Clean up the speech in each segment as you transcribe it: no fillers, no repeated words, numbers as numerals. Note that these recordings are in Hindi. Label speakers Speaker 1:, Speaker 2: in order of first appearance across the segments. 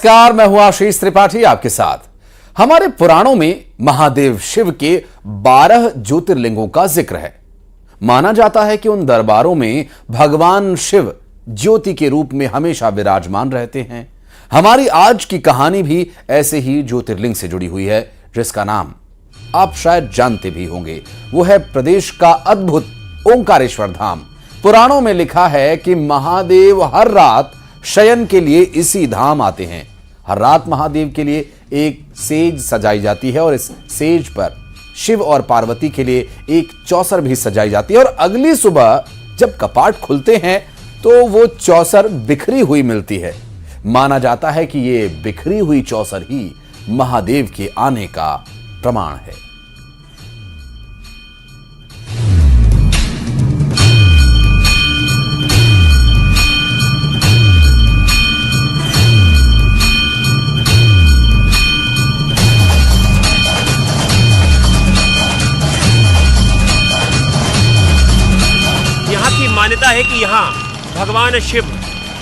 Speaker 1: नमस्कार, मैं हूं आशीष त्रिपाठी आपके साथ। हमारे पुराणों में महादेव शिव के 12 ज्योतिर्लिंगों का जिक्र है। माना जाता है कि उन दरबारों में भगवान शिव ज्योति के रूप में हमेशा विराजमान रहते हैं। हमारी आज की कहानी भी ऐसे ही ज्योतिर्लिंग से जुड़ी हुई है, जिसका नाम आप शायद जानते भी होंगे। वो है प्रदेश का अद्भुत ओंकारेश्वर धाम। पुराणों में लिखा है कि महादेव हर रात शयन के लिए इसी धाम आते हैं। हर रात महादेव के लिए एक सेज सजाई जाती है और इस सेज पर शिव और पार्वती के लिए एक चौसर भी सजाई जाती है। और अगली सुबह जब कपाट खुलते हैं तो वो चौसर बिखरी हुई मिलती है। माना जाता है कि ये बिखरी हुई चौसर ही महादेव के आने का प्रमाण है।
Speaker 2: मान्यता है कि यहाँ भगवान शिव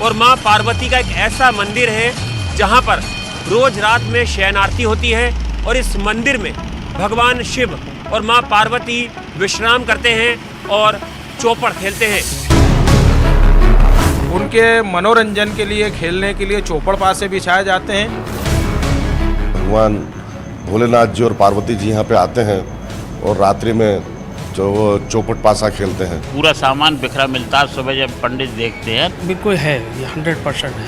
Speaker 2: और माँ पार्वती का एक ऐसा मंदिर है जहाँ पर रोज रात में शयन आरती होती है और इस मंदिर में भगवान शिव और माँ पार्वती विश्राम करते हैं और चौपड़ खेलते हैं।
Speaker 3: उनके मनोरंजन के लिए, खेलने के लिए चौपड़ पासे बिछाए जाते हैं।
Speaker 4: भगवान भोलेनाथ जी और पार्वती जी यहाँ पे आते हैं और रात्रि में जो चौपट पासा खेलते हैं।
Speaker 5: पूरा सामान बिखरा मिलता है। सुबह जब पंडित देखते हैं
Speaker 6: बिल्कुल है, ये 100% है।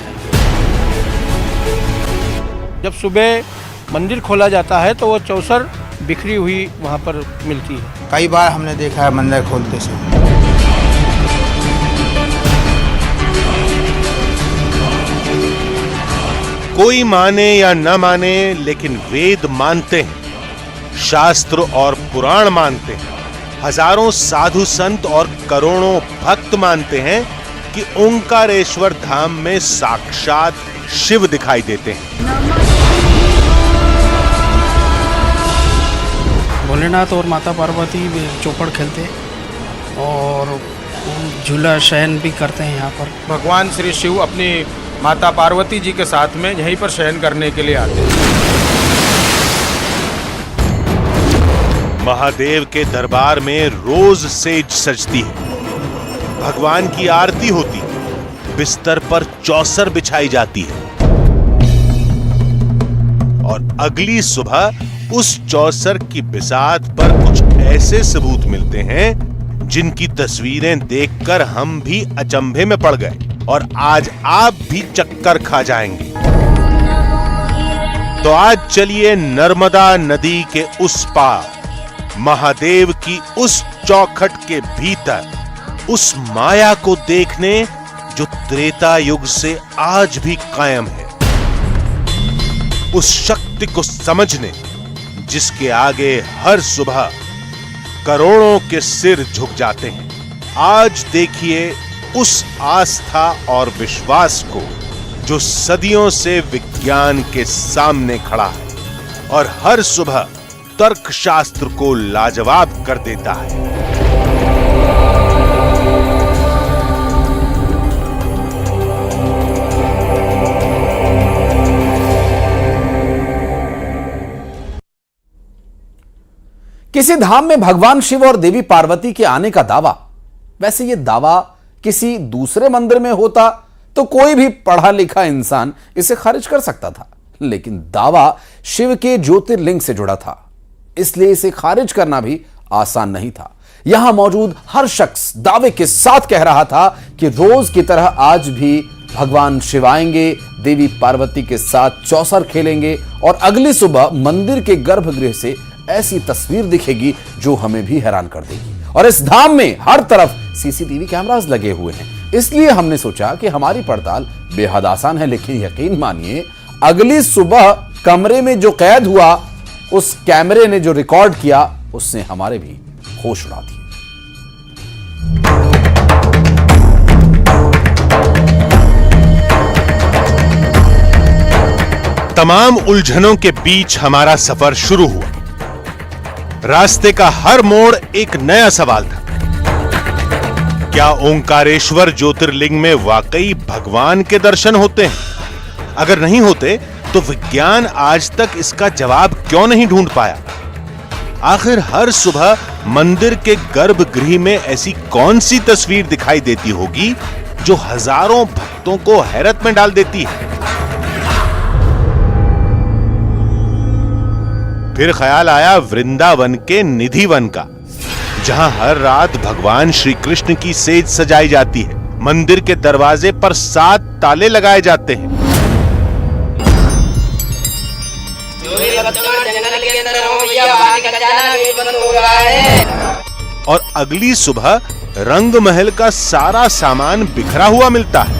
Speaker 7: जब सुबह मंदिर खोला जाता है तो वो चौसर बिखरी हुई वहाँ पर मिलती है।
Speaker 6: कई बार हमने देखा है मंदिर खोलते से।
Speaker 8: कोई माने या न माने, लेकिन वेद मानते हैं, शास्त्र और पुराण मानते हैं, हजारों साधु संत और करोड़ों भक्त मानते हैं कि ओंकारेश्वर धाम में साक्षात शिव दिखाई देते हैं।
Speaker 6: भोलेनाथ और माता पार्वती भी चौपड़ खेलते और झूला शयन भी करते हैं। यहाँ पर
Speaker 3: भगवान श्री शिव अपनी माता पार्वती जी के साथ में यहीं पर शयन करने के लिए आते हैं।
Speaker 8: महादेव के दरबार में रोज सेज सजती है, भगवान की आरती होती है, बिस्तर पर चौसर बिछाई जाती है और अगली सुबह उस चौसर की बिसात पर कुछ ऐसे सबूत मिलते हैं जिनकी तस्वीरें देखकर हम भी अचंभे में पड़ गए और आज आप भी चक्कर खा जाएंगे। तो आज चलिए नर्मदा नदी के उस पार, महादेव की उस चौखट के भीतर उस माया को देखने जो त्रेता युग से आज भी कायम है, उस शक्ति को समझने जिसके आगे हर सुबह करोड़ों के सिर झुक जाते हैं। आज देखिए उस आस्था और विश्वास को जो सदियों से विज्ञान के सामने खड़ा है और हर सुबह तर्क शास्त्र को लाजवाब कर देता है।
Speaker 1: किसी धाम में भगवान शिव और देवी पार्वती के आने का दावा, वैसे ये दावा किसी दूसरे मंदिर में होता तो कोई भी पढ़ा लिखा इंसान इसे खारिज कर सकता था, लेकिन दावा शिव के ज्योतिर्लिंग से जुड़ा था, इसलिए इसे खारिज करना भी आसान नहीं था। यहां मौजूद हर शख्स दावे के साथ कह रहा था कि रोज की तरह आज भी भगवान शिव आएंगे, देवी पार्वती के साथ चौसर खेलेंगे और अगली सुबह मंदिर के गर्भगृह से ऐसी तस्वीर दिखेगी जो हमें भी हैरान कर देगी। और इस धाम में हर तरफ सीसीटीवी कैमरास लगे हुए हैं, इसलिए हमने सोचा कि हमारी पड़ताल बेहद आसान है। लेकिन यकीन मानिए, अगली सुबह कमरे में जो कैद हुआ, उस कैमरे ने जो रिकॉर्ड किया, उसने हमारे भी होश उड़ा दिए।
Speaker 8: तमाम उलझनों के बीच हमारा सफर शुरू हुआ। रास्ते का हर मोड़ एक नया सवाल था। क्या ओंकारेश्वर ज्योतिर्लिंग में वाकई भगवान के दर्शन होते हैं? अगर नहीं होते तो विज्ञान आज तक इसका जवाब क्यों नहीं ढूंढ पाया? आखिर हर सुबह मंदिर के गर्भगृह में ऐसी कौन सी तस्वीर दिखाई देती होगी जो हजारों भक्तों को हैरत में डाल देती है? फिर ख्याल आया वृंदावन के निधि वन का, जहां हर रात भगवान श्री कृष्ण की सेज सजाई जाती है। मंदिर के दरवाजे पर 7 ताले लगाए जाते हैं। और अगली सुबह रंग महल का सारा सामान बिखरा हुआ मिलता है।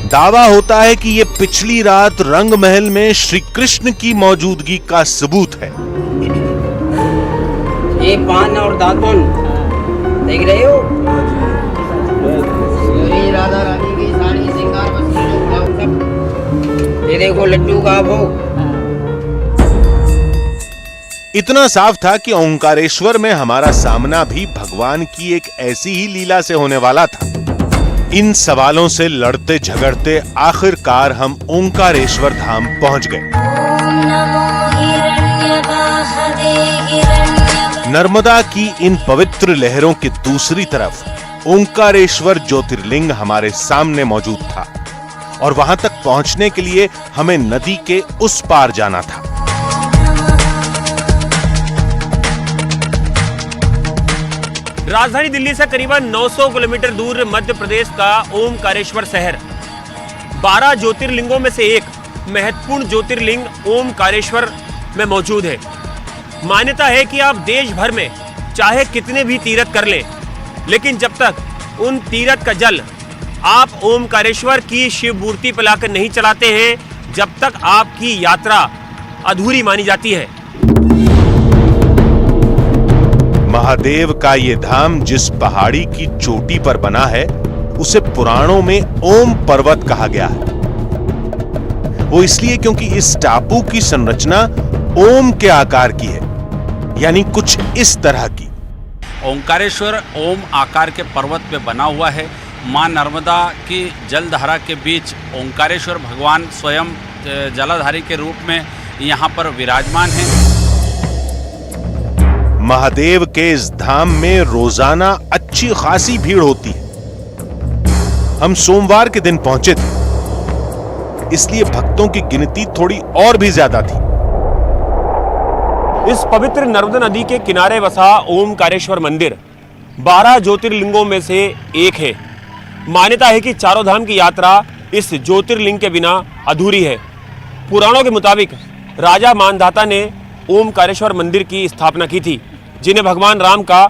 Speaker 8: दावा होता है कि यह पिछली रात रंग महल में श्री कृष्ण की मौजूदगी का सबूत है।
Speaker 9: ये पान और दातुन देख रहे हो? राधा रानी की सारी श्रृंगार वस्तु सब। ये देखो लड्डू का भोग।
Speaker 8: इतना साफ था कि ओंकारेश्वर में हमारा सामना भी भगवान की एक ऐसी ही लीला से होने वाला था। इन सवालों से लड़ते झगड़ते आखिरकार हम ओंकारेश्वर धाम पहुंच गए। नर्मदा की इन पवित्र लहरों की दूसरी तरफ ओंकारेश्वर ज्योतिर्लिंग हमारे सामने मौजूद था और वहां तक पहुंचने के लिए हमें नदी के उस पार जाना था।
Speaker 2: राजधानी दिल्ली से करीबन 900 किलोमीटर दूर मध्य प्रदेश का ओमकारेश्वर शहर 12 ज्योतिर्लिंगों में से एक महत्वपूर्ण ज्योतिर्लिंग ओमकारेश्वर में मौजूद है। मान्यता है कि आप देश भर में चाहे कितने भी तीर्थ कर लें, लेकिन जब तक उन तीर्थ का जल आप ओमकारेश्वर की शिव मूर्ति पर लाकर नहीं चलाते हैं, जब तक आपकी यात्रा अधूरी मानी जाती है।
Speaker 8: महादेव का ये धाम जिस पहाड़ी की चोटी पर बना है, उसे पुराणों में ओम पर्वत कहा गया है। वो इसलिए क्योंकि इस टापू की संरचना ओम के आकार की है, यानी कुछ इस तरह की।
Speaker 10: ओंकारेश्वर ओम आकार के पर्वत पे बना हुआ है। मां नर्मदा की जलधारा के बीच ओंकारेश्वर भगवान स्वयं जलाधारी के रूप में यहाँ पर विराजमान हैं।
Speaker 8: महादेव के इस धाम में रोजाना अच्छी खासी भीड़ होती है। हम सोमवार के दिन पहुंचे थे, इसलिए भक्तों की गिनती थोड़ी और भी ज्यादा थी।
Speaker 2: इस पवित्र नर्मदा नदी के किनारे बसा ओमकारेश्वर मंदिर 12 ज्योतिर्लिंगों में से एक है। मान्यता है कि चारों धाम की यात्रा इस ज्योतिर्लिंग के बिना अधूरी है। पुराणों के मुताबिक राजा मानधाता ने ओमकारेश्वर मंदिर की स्थापना की थी, जिन्हें भगवान राम का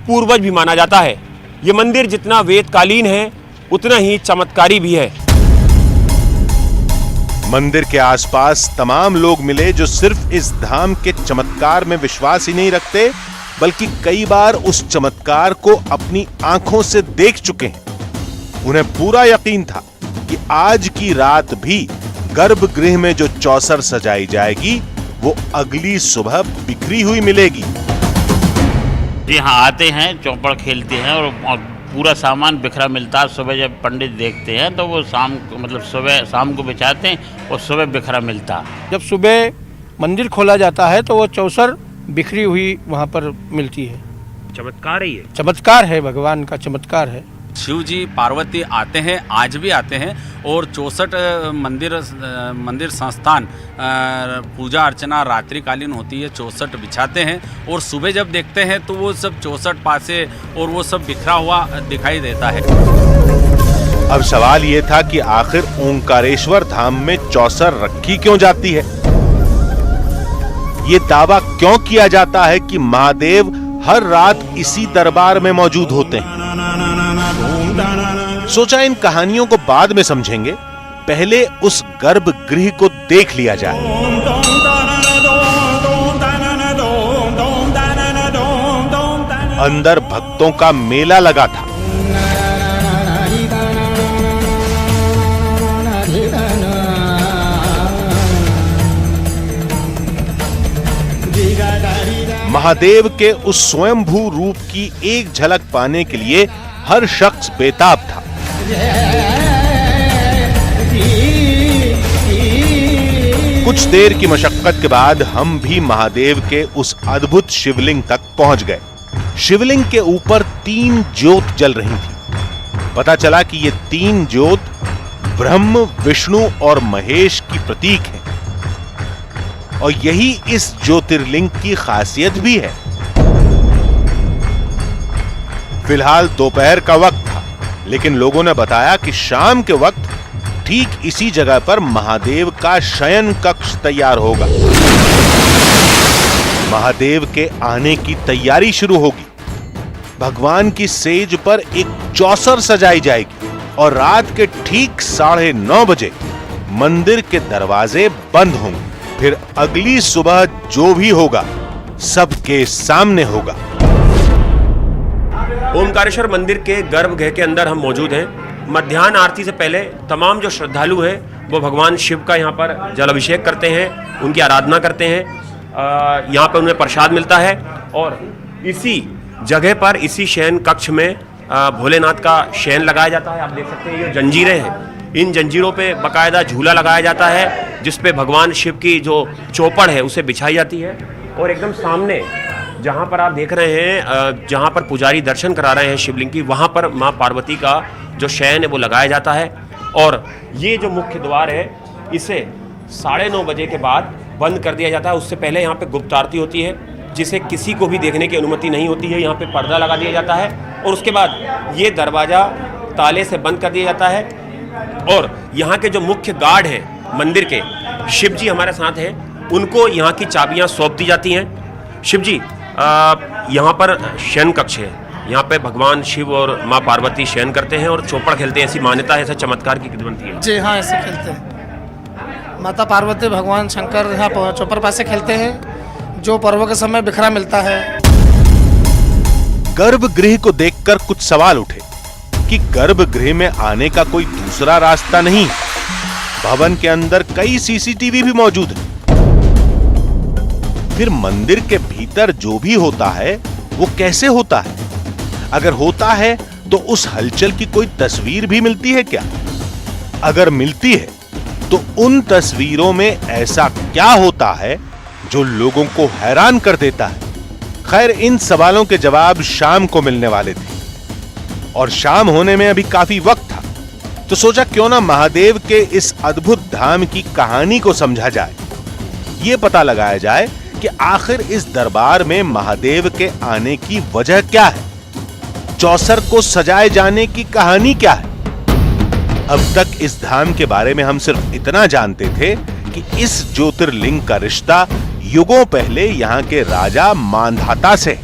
Speaker 2: पूर्वज भी माना जाता है। यह मंदिर जितना वेदकालीन है, उतना ही चमत्कारी भी है।
Speaker 8: मंदिर के आसपास तमाम लोग मिले जो सिर्फ इस धाम के चमत्कार में विश्वास ही नहीं रखते, बल्कि कई बार उस चमत्कार को अपनी आंखों से देख चुके हैं। उन्हें पूरा यकीन था कि आज की रात भी गर्भगृह में जो चौसर सजाई जाएगी, वो अगली सुबह बिखरी हुई मिलेगी।
Speaker 5: यहाँ आते हैं, चौपड़ खेलते हैं और पूरा सामान बिखरा मिलता है। सुबह जब पंडित देखते हैं तो वो शाम को बिछाते हैं और सुबह बिखरा मिलता है।
Speaker 7: जब सुबह मंदिर खोला जाता है तो वो चौसर बिखरी हुई वहाँ पर मिलती है।
Speaker 2: चमत्कार ही है,
Speaker 7: चमत्कार है, भगवान का चमत्कार है।
Speaker 10: शिव जी पार्वती आते हैं, आज भी आते हैं और 64 मंदिर संस्थान पूजा अर्चना रात्रिकालीन होती है। 64 बिछाते हैं और सुबह जब देखते हैं तो वो सब 64 पासे और वो सब बिखरा हुआ दिखाई देता है।
Speaker 8: अब सवाल ये था कि आखिर ओंकारेश्वर धाम में चौसर रखी क्यों जाती है? ये दावा क्यों किया जाता है कि महादेव हर रात इसी दरबार में मौजूद होते हैं? सोचा इन कहानियों को बाद में समझेंगे, पहले उस गर्भगृह को देख लिया जाए। अंदर भक्तों का मेला लगा था। महादेव के उस स्वयंभू रूप की एक झलक पाने के लिए हर शख्स बेताब था। कुछ देर की मशक्कत के बाद हम भी महादेव के उस अद्भुत शिवलिंग तक पहुंच गए। शिवलिंग के ऊपर 3 ज्योत जल रही थी। पता चला कि ये 3 ज्योत ब्रह्म, विष्णु और महेश की प्रतीक हैं और यही इस ज्योतिर्लिंग की खासियत भी है। फिलहाल दोपहर का वक्त था, लेकिन लोगों ने बताया कि शाम के वक्त ठीक इसी जगह पर महादेव का शयन कक्ष तैयार होगा। महादेव के आने की तैयारी शुरू होगी। भगवान की सेज पर एक चौसर सजाई जाएगी और रात के ठीक 9:30 बजे मंदिर के दरवाजे बंद होंगे। फिर अगली सुबह जो भी होगा सबके सामने होगा।
Speaker 2: ओमकारेश्वर मंदिर के गर्भगृह के अंदर हम मौजूद हैं। मध्याह्न आरती से पहले तमाम जो श्रद्धालु हैं वो भगवान शिव का यहाँ पर जल अभिषेक करते हैं, उनकी आराधना करते हैं। यहाँ पर उन्हें प्रसाद मिलता है और इसी जगह पर, इसी शयन कक्ष में भोलेनाथ का शयन लगाया जाता है। आप देख सकते हैं ये जंजीरें हैं, इन जंजीरों पे बाकायदा झूला लगाया जाता है जिस पे भगवान शिव की जो चौपड़ है उसे बिछाई जाती है। और एकदम सामने जहाँ पर आप देख रहे हैं, जहाँ पर पुजारी दर्शन करा रहे हैं शिवलिंग की, वहाँ पर माँ पार्वती का जो शयन है वो लगाया जाता है। और ये जो मुख्य द्वार है इसे 9:30 बजे के बाद बंद कर दिया जाता है। उससे पहले यहाँ पे गुप्त आरती होती है जिसे किसी को भी देखने की अनुमति नहीं होती है। यहाँ पे पर्दा लगा दिया जाता है और उसके बाद ये दरवाज़ा ताले से बंद कर दिया जाता है। और यहाँ के जो मुख्य गार्ड हैं मंदिर के, शिव जी हमारे साथ हैं, उनको यहाँ की चाबियाँ सौंप दी जाती हैं। शिव जी, यहाँ पर शयन कक्ष है, यहाँ पे भगवान शिव और माँ पार्वती शयन करते हैं और चौपड़ खेलते हैं, ऐसी मान्यता है, ऐसा चमत्कार की बनती है।
Speaker 6: जी हाँ, ऐसे खेलते हैं। माता पार्वती, भगवान शंकर यहाँ चौपर पासे खेलते हैं, जो पर्वों के समय बिखरा मिलता है।
Speaker 8: गर्भगृह को देखकर कुछ सवाल उठे कि गर्भगृह में आने का कोई दूसरा रास्ता नहीं। भवन के अंदर कई सीसीटीवी भी मौजूद हैं। फिर मंदिर के भीतर जो भी होता है वो कैसे होता है? अगर होता है तो उस हलचल की कोई तस्वीर भी मिलती है क्या? अगर मिलती है तो उन तस्वीरों में ऐसा क्या होता है जो लोगों को हैरान कर देता है? खैर, इन सवालों के जवाब शाम को मिलने वाले थे और शाम होने में अभी काफी वक्त था, तो सोचा क्यों ना महादेव के इस अद्भुत धाम की कहानी को समझा जाए, ये पता लगाया जाए कि आखिर इस दरबार में महादेव के आने की वजह क्या है, चौसर को सजाए जाने की कहानी क्या है। अब तक इस धाम के बारे में हम सिर्फ इतना जानते थे कि इस ज्योतिर्लिंग का रिश्ता युगों पहले यहाँ के राजा मांधाता से,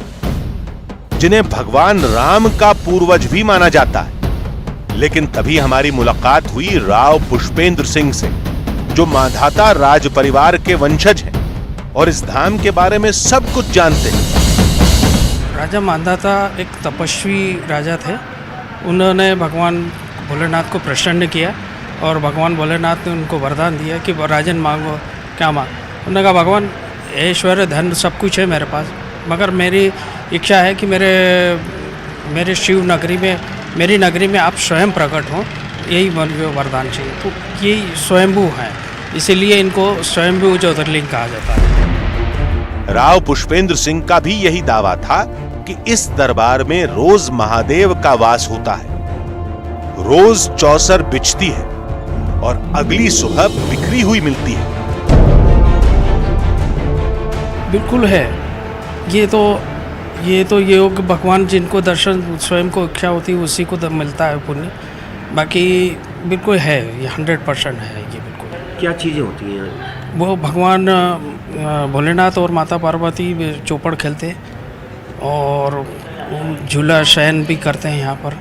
Speaker 8: जिन्हें भगवान राम का पूर्वज भी माना जाता है। लेकिन तभी हमारी मुलाकात हुई राव पुष्पेंद्र सिंह से, जो मांधाता राज परिवार के वंशज हैं और इस धाम के बारे में सब कुछ जानते हैं।
Speaker 6: राजा मांधाता एक तपस्वी राजा थे। उन्होंने भगवान भोलेनाथ को प्रसन्न किया और भगवान भोलेनाथ ने उनको वरदान दिया कि राजन मांगो, क्या मांग। उन्होंने कहा, भगवान ऐश्वर्य धन सब कुछ है मेरे पास, मगर मेरी इच्छा है कि मेरे शिव नगरी में, मेरी नगरी में आप स्वयं प्रकट हों, यही वरदान चाहिए। तो ये स्वयंभू है, इसीलिए इनको स्वयंभू ज्योतिर्लिंग कहा जाता है।
Speaker 8: राव पुष्पेंद्र सिंह का भी यही दावा था कि इस दरबार में रोज महादेव का वास होता है, रोज चौसर बिछती है और अगली सुबह बिखरी हुई मिलती है।
Speaker 6: बिल्कुल है, ये तो योग भगवान जिनको दर्शन स्वयं को इच्छा होती है उसी को मिलता है पुण्य। बाकी बिल्कुल है, ये 100% है। ये बिल्कुल
Speaker 2: क्या चीज़ें होती हैं?
Speaker 6: वो भगवान भोलेनाथ और माता पार्वती चौपड़ खेलते और झूला शयन भी करते हैं यहाँ पर,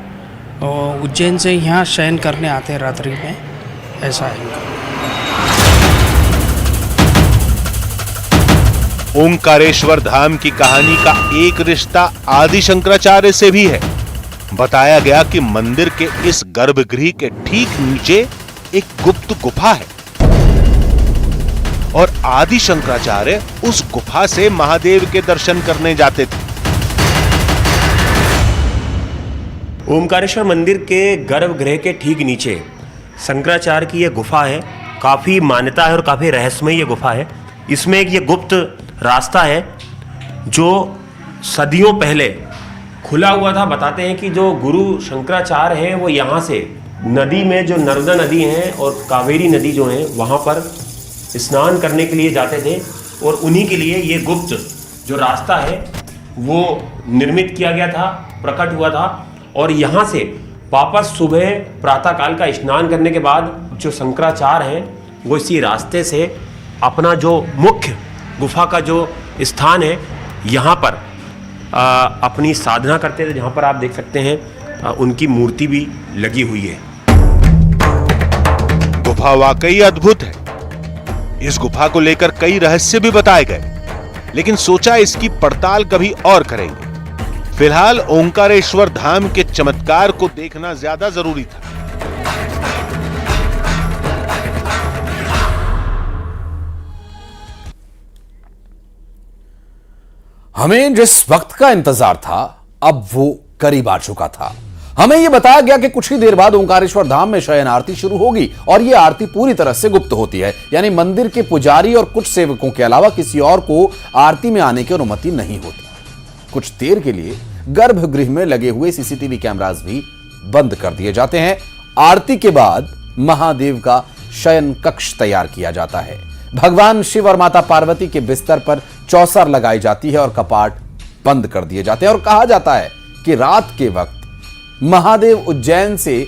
Speaker 6: और उज्जैन से यहाँ शयन करने आते हैं रात्रि में, ऐसा है।
Speaker 8: ओंकारेश्वर धाम की कहानी का एक रिश्ता आदि शंकराचार्य से भी है। बताया गया कि मंदिर के इस गर्भगृह के ठीक नीचे एक गुप्त गुफा है और आदि शंकराचार्य उस गुफा से महादेव के दर्शन करने जाते थे।
Speaker 2: ओमकारेश्वर मंदिर के गर्भगृह के ठीक नीचे शंकराचार्य की यह गुफा है काफ़ी मान्यता है और काफ़ी रहस्यमय ये गुफा है। इसमें एक ये गुप्त रास्ता है जो सदियों पहले खुला हुआ था। बताते हैं कि जो गुरु शंकराचार्य हैं वो यहाँ से नदी में, जो नर्मदा नदी है और कावेरी नदी जो है, वहाँ पर स्नान करने के लिए जाते थे और उन्हीं के लिए ये गुप्त जो रास्ता है वो निर्मित किया गया था, प्रकट हुआ था। और यहाँ से वापस सुबह प्रातःकाल का स्नान करने के बाद जो शंकराचार्य हैं वो इसी रास्ते से अपना जो मुख्य गुफा का जो स्थान है यहाँ पर अपनी साधना करते थे, जहाँ पर आप देख सकते हैं उनकी मूर्ति भी लगी हुई है।
Speaker 8: गुफा वाकई अद्भुत है। इस गुफा को लेकर कई रहस्य भी बताए गए, लेकिन सोचा इसकी पड़ताल कभी और करेंगे। फिलहाल ओंकारेश्वर धाम के चमत्कार को देखना ज्यादा जरूरी था।
Speaker 1: हमें जिस वक्त का इंतजार था अब वो करीब आ चुका था। हमें यह बताया गया कि कुछ ही देर बाद ओंकारेश्वर धाम में शयन आरती शुरू होगी और यह आरती पूरी तरह से गुप्त होती है, यानी मंदिर के पुजारी और कुछ सेवकों के अलावा किसी और को आरती में आने की अनुमति नहीं होती। कुछ देर के लिए गर्भगृह में लगे हुए सीसीटीवी कैमरास भी बंद कर दिए जाते हैं। आरती के बाद महादेव का शयन कक्ष तैयार किया जाता है। भगवान शिव और माता पार्वती के बिस्तर पर चौसर लगाई जाती है और कपाट बंद कर दिए जाते हैं। और कहा जाता है कि रात के वक्त महादेव उज्जैन से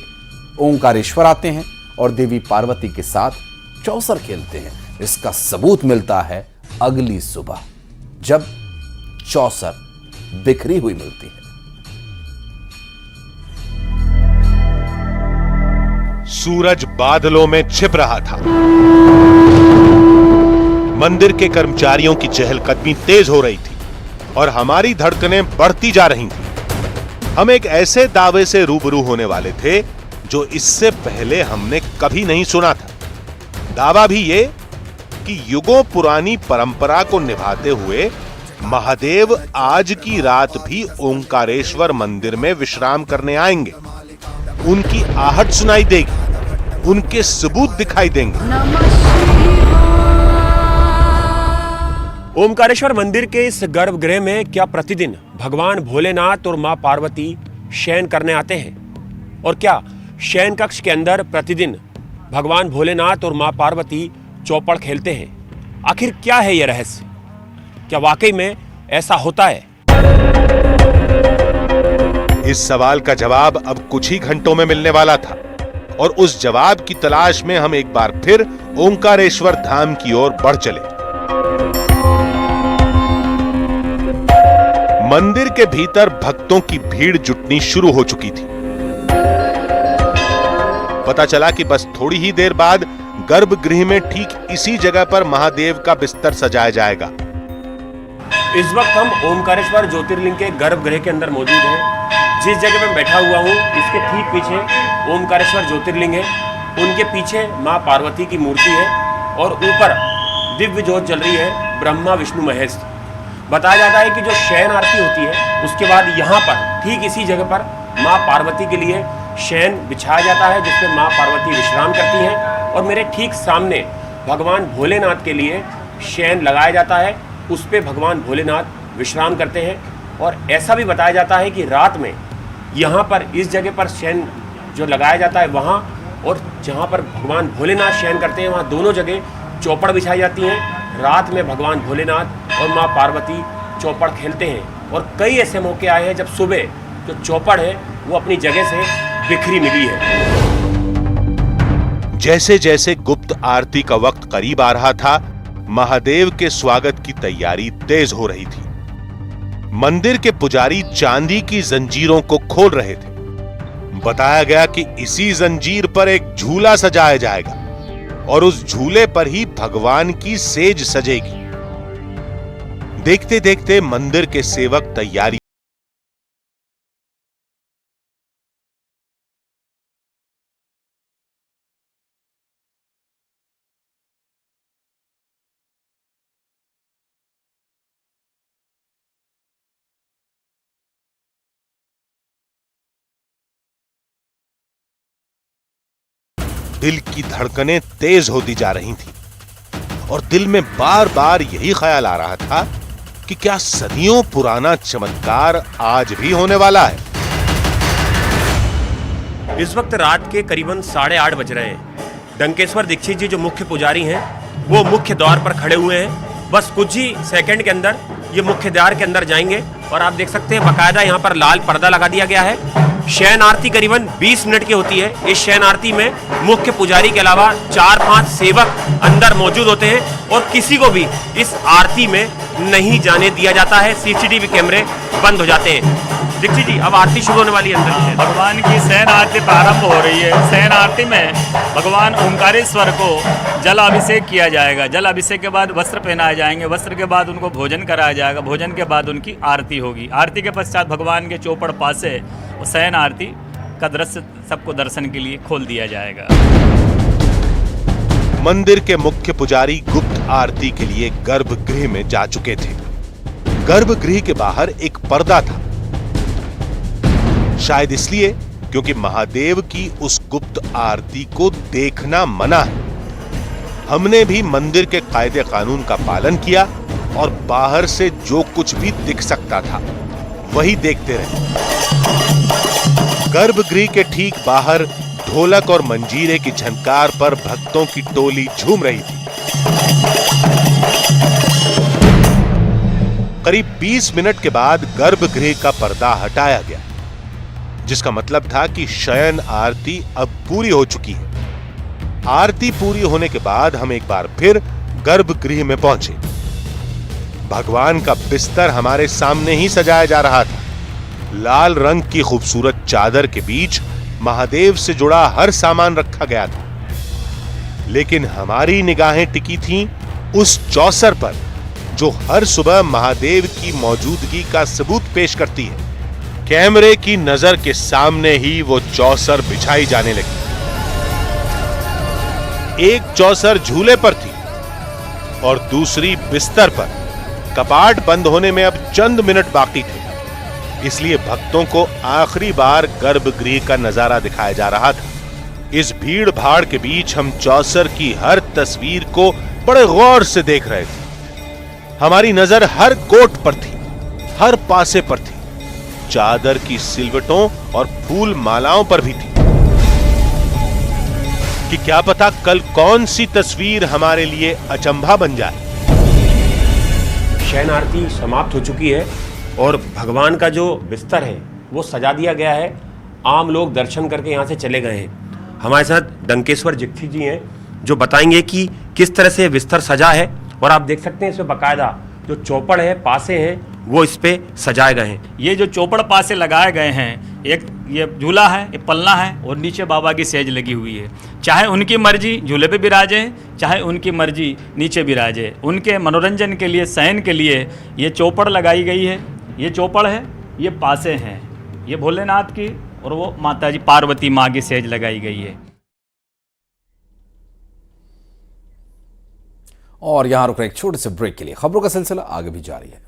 Speaker 1: ओंकारेश्वर आते हैं और देवी पार्वती के साथ चौसर खेलते हैं। इसका सबूत मिलता है अगली सुबह, जब चौसर बिखरी हुई मिलती है।
Speaker 8: सूरज बादलों में छिप रहा था। मंदिर के कर्मचारियों की चहलकदमी तेज हो रही थी और हमारी धड़कनें बढ़ती जा रही थीं। हम एक ऐसे दावे से रूबरू होने वाले थे जो इससे पहले हमने कभी नहीं सुना था। दावा भी ये कि युगों पुरानी परंपरा को निभाते हुए महादेव आज की रात भी ओंकारेश्वर मंदिर में विश्राम करने आएंगे। उनकी आहट सुनाई देगी, उनके सबूत दिखाई देंगे।
Speaker 2: ओमकारेश्वर मंदिर के इस गर्भगृह में क्या प्रतिदिन भगवान भोलेनाथ और मां पार्वती शयन करने आते हैं? और क्या शयन कक्ष के अंदर प्रतिदिन भगवान भोलेनाथ और मां पार्वती चौपड़ खेलते हैं? आखिर क्या है यह रहस्य? क्या वाकई में ऐसा होता है?
Speaker 8: इस सवाल का जवाब अब कुछ ही घंटों में मिलने वाला था और उस जवाब की तलाश में हम एक बार फिर ओंकारेश्वर धाम की ओर बढ़ चले। मंदिर के भीतर भक्तों की भीड़ जुटनी शुरू हो चुकी थी। पता चला कि बस थोड़ी ही देर बाद गर्भगृह में ठीक इसी जगह पर महादेव का बिस्तर सजाया जाएगा।
Speaker 2: इस वक्त हम ओमकारेश्वर ज्योतिर्लिंग के गर्भगृह के अंदर मौजूद हैं। जिस जगह मैं बैठा हुआ हूँ इसके ठीक पीछे ओमकारेश्वर ज्योतिर्लिंग है। उनके पीछे मां पार्वती की मूर्ति है और ऊपर दिव्य ज्योत जल रही है, ब्रह्मा विष्णु महेश। बताया जाता है कि जो शयन आरती होती है उसके बाद यहाँ पर ठीक इसी जगह पर माँ पार्वती के लिए शयन बिछाया जाता है, जिसमें माँ पार्वती विश्राम करती हैं। और मेरे ठीक सामने भगवान भोलेनाथ के लिए शयन लगाया जाता है, उस पर भगवान भोलेनाथ विश्राम करते हैं। और ऐसा भी बताया जाता है कि रात में यहाँ पर इस जगह पर शयन जो लगाया जाता है वहाँ, और जहाँ पर भगवान भोलेनाथ शयन करते हैं वहाँ दोनों जगह चौपड़ बिछाई जाती हैं। रात में भगवान भोलेनाथ और माँ पार्वती चौपड़ खेलते हैं। और कई ऐसे मौके आए हैं जब सुबह जो चौपड़ है वो अपनी जगह से बिखरी मिली है।
Speaker 8: जैसे जैसे गुप्त आरती का वक्त करीब आ रहा था, महादेव के स्वागत की तैयारी तेज हो रही थी। मंदिर के पुजारी चांदी की जंजीरों को खोल रहे थे। बताया गया कि इसी जंजीर पर एक झूला सजाया जाएगा और उस झूले पर ही भगवान की सेज सजेगी। देखते देखते मंदिर के सेवक तैयारी दिल की धड़कनें तेज होती जा रही थी और दिल में बार बार यही ख्याल आ रहा था कि क्या सदियों पुराना चमत्कार आज भी होने वाला है।
Speaker 2: इस वक्त रात के करीबन 8:30 बज रहे हैं। डंकेश्वर दीक्षित जी जो मुख्य पुजारी हैं वो मुख्य द्वार पर खड़े हुए हैं। बस कुछ ही सेकंड के अंदर ये मुख्य द्वार के अंदर जाएंगे और आप देख सकते हैं बाकायदा यहाँ पर लाल पर्दा लगा दिया गया है। शयन आरती करीबन 20 मिनट की होती है। इस शयन आरती में मुख्य पुजारी के अलावा 4-5 सेवक अंदर मौजूद होते हैं और किसी को भी इस आरती में नहीं जाने दिया जाता है। सीसीटीवी कैमरे बंद हो जाते हैं। दीक्षित जी अब आरती शुरू होने वाली है अंदर।
Speaker 11: भगवान की शयन आरती प्रारंभ हो रही है। शयन आरती में भगवान ओंकारेश्वर को जल अभिषेक किया जाएगा। जल अभिषेक के बाद वस्त्र पहनाए जाएंगे। वस्त्र के बाद उनको भोजन कराया जाएगा। भोजन के बाद उनकी आरती होगी। आरती के पश्चात भगवान के चौपड़ पासे शयन आरती का दृश्य सबको दर्शन के लिए खोल दिया जाएगा।
Speaker 8: मंदिर के मुख्य पुजारी गुप्त आरती के लिए गर्भगृह में जा चुके थे। गर्भगृह के बाहर एक पर्दा था, शायद इसलिए क्योंकि महादेव की उस गुप्त आरती को देखना मना है। हमने भी मंदिर के कायदे कानून का पालन किया और बाहर से जो कुछ भी दिख सकता था वही देखते रहे। गर्भगृह के ठीक बाहर ढोलक और मंजीरे की झनकार पर भक्तों की टोली झूम रही थी। करीब 20 मिनट के बाद गर्भगृह का पर्दा हटाया गया, जिसका मतलब था कि शयन आरती अब पूरी हो चुकी है। आरती पूरी होने के बाद हम एक बार फिर गर्भगृह में पहुंचे। भगवान का बिस्तर हमारे सामने ही सजाया जा रहा था। लाल रंग की खूबसूरत चादर के बीच महादेव से जुड़ा हर सामान रखा गया था, लेकिन हमारी निगाहें टिकी थीं उस चौसर पर जो हर सुबह महादेव की मौजूदगी का सबूत पेश करती है। कैमरे की नजर के सामने ही वो चौसर बिछाई जाने लगी। एक चौसर झूले पर थी और दूसरी बिस्तर पर। कपाट बंद होने में अब चंद मिनट बाकी थे, इसलिए भक्तों को आखिरी बार गर्भगृह का नजारा दिखाया जा रहा था। इस भीड़ भाड़ के बीच हम चौसर की हर तस्वीर को बड़े गौर से देख रहे थे। हमारी नजर हर कोट पर थी, हर पासे पर थी, चादर की सिलवटों और फूल मालाओं पर भी थी कि क्या पता कल कौन सी तस्वीर हमारे लिए अचंभा बन जाए।
Speaker 2: शयन आरती समाप्त हो चुकी है और भगवान का जो बिस्तर है वो सजा दिया गया है। आम लोग दर्शन करके यहाँ से चले गए हैं। हमारे साथ डंकेश्वर दीक्षित जी हैं जो बताएंगे कि किस तरह से बिस्तर सजा है। और आप देख सकते हैं इसमें बाकायदा जो चौपड़ है, पासे हैं, वो इस पे सजाए गए हैं।
Speaker 11: ये जो चौपड़ पासे लगाए गए हैं, एक ये झूला है, एक पल्ला है और नीचे बाबा की सेज लगी हुई है। चाहे उनकी मर्जी झूले पे बिराजे, चाहे उनकी मर्जी नीचे बिराजे, उनके मनोरंजन के लिए, शयन के लिए ये चौपड़ लगाई गई है। ये चौपड़ है, ये पासे हैं, ये भोलेनाथ की और वो माता जी पार्वती माँ की सेज लगाई गई है।
Speaker 1: और यहां रुक रहे एक छोटे से ब्रेक के लिए। खबरों का सिलसिला आगे भी जारी है।